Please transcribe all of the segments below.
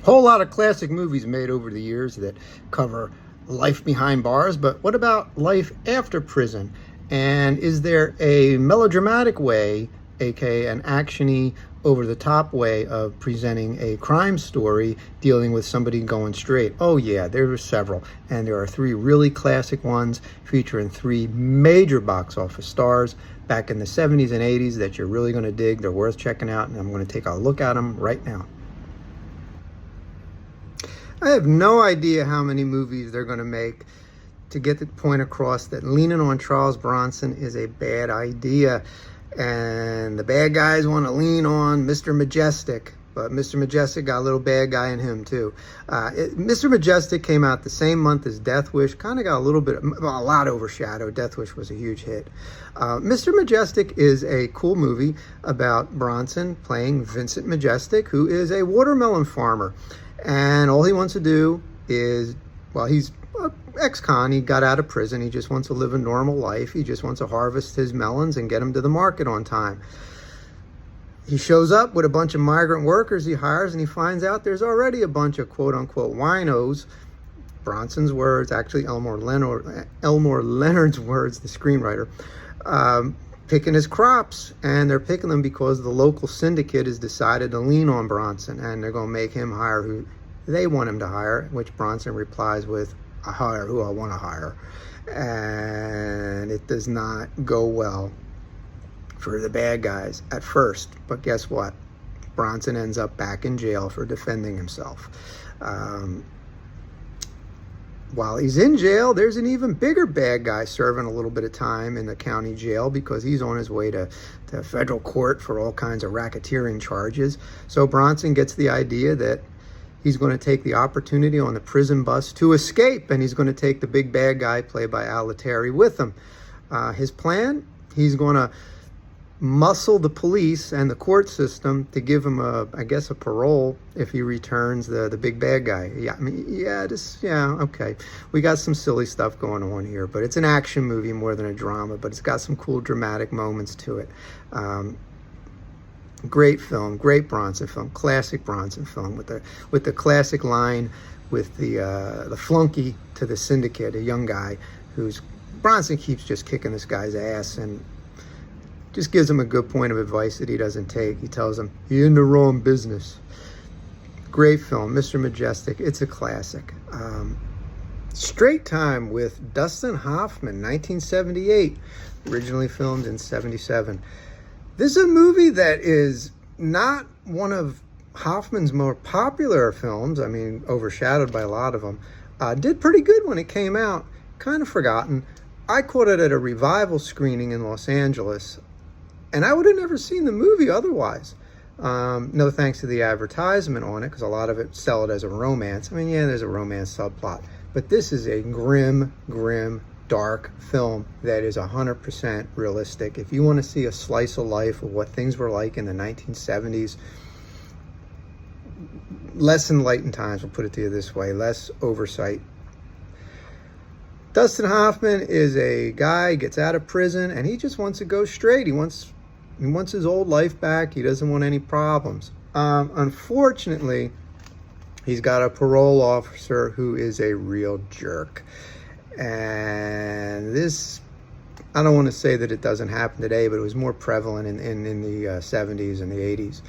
Whole lot of classic movies made over the years that cover life behind bars, but what about life after prison? And is there a melodramatic way, aka an actiony, over the top way of presenting a crime story dealing with somebody going straight? Oh yeah, there are several, and there are three really classic ones featuring three major box office stars back in the 70s and 80s that you're really going to dig. They're worth checking out, and I'm going to take a look at them right now. I have no idea how many movies they're going to make to get the point across that leaning on Charles Bronson is a bad idea. And the bad guys want to lean on Mr. Majestyk. But Mr. Majestyk got a little bad guy in him, too. Mr. Majestyk came out the same month as Death Wish. Kind of got a lot overshadowed. Death Wish was a huge hit. Mr. Majestyk is a cool movie about Bronson playing Vincent Majestyk, who is a watermelon farmer. And all he wants to do is, well, he's an ex-con. He got out of prison. He just wants to live a normal life. He just wants to harvest his melons and get them to the market on time. He shows up with a bunch of migrant workers he hires, and he finds out there's already a bunch of quote-unquote winos, Bronson's words, actually Elmore Leonard's words, the screenwriter, picking his crops. And they're picking them because the local syndicate has decided to lean on Bronson, and they're going to make him hire who they want him to hire, which Bronson replies with, I hire who I want to hire. And it does not go well for the bad guys at first. But guess what? Bronson ends up back in jail for defending himself. While he's in jail, there's an even bigger bad guy serving a little bit of time in the county jail because he's on his way to federal court for all kinds of racketeering charges. So Bronson gets the idea that he's going to take the opportunity on the prison bus to escape, and he's going to take the big bad guy, played by Al Lettieri, with him. His plan, he's going to muscle the police and the court system to give him a parole if he returns the big bad guy. Okay. We got some silly stuff going on here, but it's an action movie more than a drama, but it's got some cool dramatic moments to it. Great film, great Bronson film, classic Bronson film with the classic line with the flunky to the syndicate, a young guy who's Bronson keeps just kicking this guy's ass and just gives him a good point of advice that he doesn't take. He tells him, you're in the wrong business. Great film, Mr. Majestyk. It's a classic. Straight Time with Dustin Hoffman, 1978. Originally filmed in 77. This is a movie that is not one of Hoffman's more popular films. I mean, overshadowed by a lot of them. Did pretty good when it came out. Kind of forgotten. I caught it at a revival screening in Los Angeles, and I would have never seen the movie otherwise. No thanks to the advertisement on it, because a lot of it sell it as a romance. I mean, yeah, there's a romance subplot, but this is a grim, dark film that is 100% realistic. If you want to see a slice of life of what things were like in the 1970s, less enlightened times, we'll put it to you this way, less oversight. Dustin Hoffman is a guy, gets out of prison, and he just wants to go straight. He wants his old life back. He doesn't want any problems. Unfortunately, he's got a parole officer who is a real jerk. And this, I don't want to say that it doesn't happen today, but it was more prevalent in the 70s and the 80s.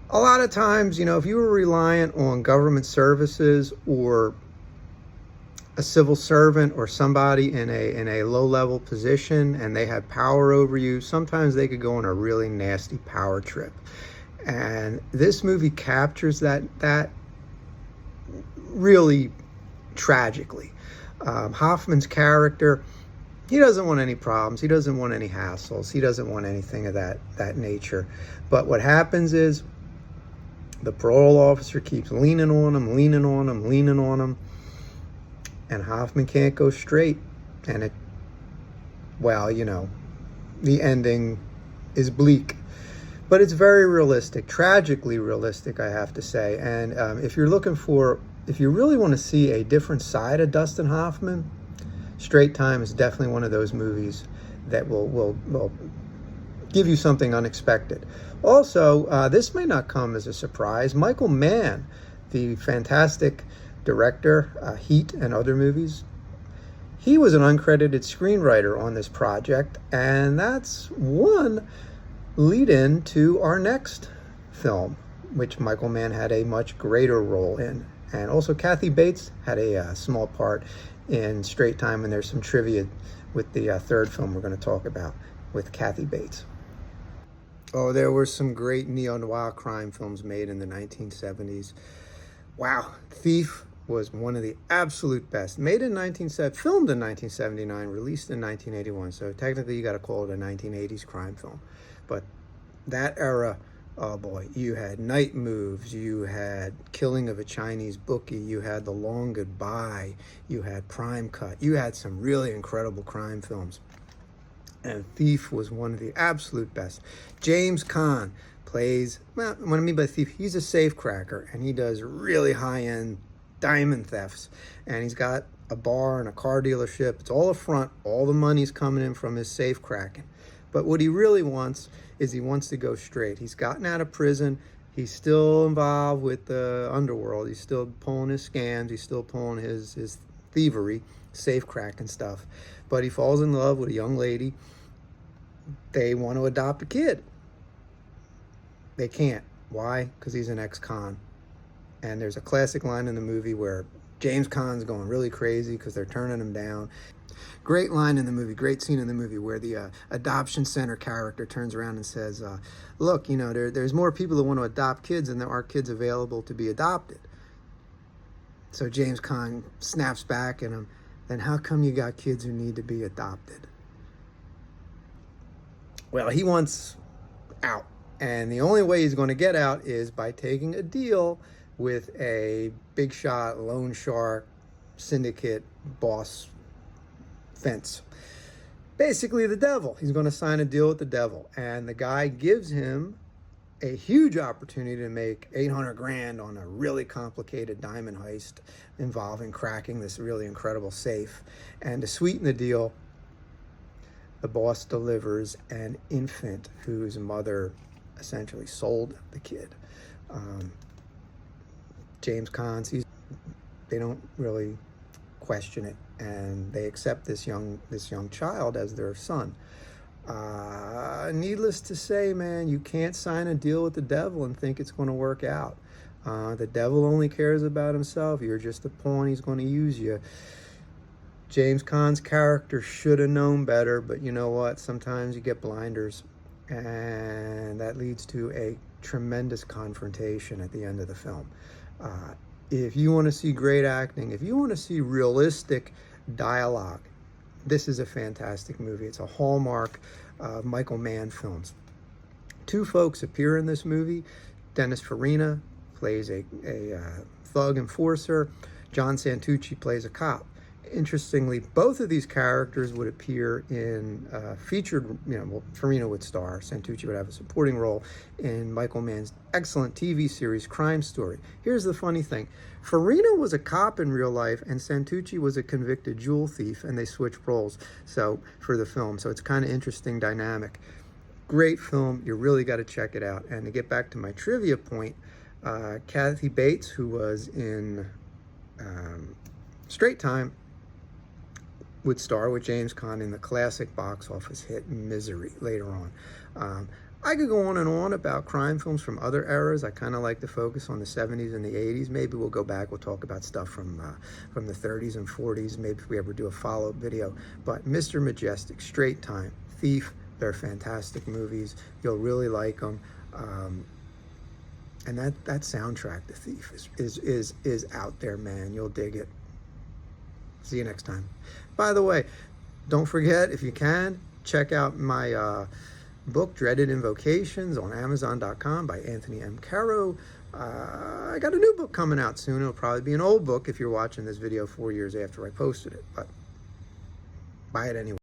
A lot of times, if you were reliant on government services or a civil servant or somebody in a low-level position and they had power over you, sometimes they could go on a really nasty power trip. And this movie captures that really tragically. Hoffman's character, he doesn't want any problems. He doesn't want any hassles. He doesn't want anything of that nature. But what happens is the parole officer keeps leaning on him, and Hoffman can't go straight. And the ending is bleak. But it's very realistic, tragically realistic, I have to say. And if you really want to see a different side of Dustin Hoffman, Straight Time is definitely one of those movies that will give you something unexpected. Also, this may not come as a surprise. Michael Mann, the fantastic director, Heat and other movies. He was an uncredited screenwriter on this project, and that's one lead in to our next film, which Michael Mann had a much greater role in. And also Kathy Bates had a small part in Straight Time, and there's some trivia with the third film we're going to talk about with Kathy Bates. Oh, there were some great neo-noir crime films made in the 1970s. Wow, Thief was one of the absolute best. Made in filmed in 1979, released in 1981. So technically you got to call it a 1980s crime film. But that era, oh boy, you had Night Moves, you had Killing of a Chinese Bookie, you had The Long Goodbye, you had Prime Cut. You had some really incredible crime films. And Thief was one of the absolute best. James Caan plays, well, what I mean by thief, he's a safecracker, and he does really high-end diamond thefts. And he's got a bar and a car dealership. It's all a front. All the money's coming in from his safe cracking. But what he really wants is he wants to go straight. He's gotten out of prison. He's still involved with the underworld. He's still pulling his scams. He's still pulling his thievery, safe cracking stuff. But he falls in love with a young lady. They want to adopt a kid. They can't. Why? Because he's an ex-con. And there's a classic line in the movie where James Caan's going really crazy because they're turning him down. Great line in the movie, great scene in the movie where the adoption center character turns around and says, look, you know, there's more people that want to adopt kids than there are kids available to be adopted. So James Caan snaps back at him, then how come you got kids who need to be adopted? Well, he wants out. And the only way he's going to get out is by taking a deal with a big shot, loan shark, syndicate boss fence. Basically the devil. He's going to sign a deal with the devil. And the guy gives him a huge opportunity to make 800 grand on a really complicated diamond heist involving cracking this really incredible safe. And to sweeten the deal, the boss delivers an infant whose mother essentially sold the kid. James Caan, they don't really question it, and they accept this young child as their son. Needless to say, man, you can't sign a deal with the devil and think it's going to work out. The devil only cares about himself. You're just a pawn. He's going to use you. James Caan's character should have known better, but you know what? Sometimes you get blinders, and that leads to a tremendous confrontation at the end of the film. If you want to see great acting, if you want to see realistic dialogue, this is a fantastic movie. It's a hallmark of Michael Mann films. Two folks appear in this movie. Dennis Farina plays a thug enforcer. John Santucci plays a cop. Interestingly, both of these characters would appear in featured, Farina would star, Santucci would have a supporting role in Michael Mann's excellent TV series, Crime Story. Here's the funny thing. Farina was a cop in real life, and Santucci was a convicted jewel thief, and they switched roles for the film. So it's kind of interesting dynamic. Great film. You really got to check it out. And to get back to my trivia point, Kathy Bates, who was in Straight Time, would star with James Caan in the classic box office hit Misery later on. I could go on about crime films from other eras. I kind of like to focus on the 70s and the 80s. Maybe we'll go back, we'll talk about stuff from the 30s and 40s, maybe if we ever do a follow-up video. But Mr. Majestyk, Straight Time, Thief, they're fantastic movies. You'll really like them. And that soundtrack, The Thief, is out there, man. You'll dig it. See you next time. By the way, don't forget, if you can, check out my book, Dreaded Invocations, on Amazon.com by Anthony M. Caro. I got a new book coming out soon. It'll probably be an old book if you're watching this video 4 years after I posted it, but buy it anyway.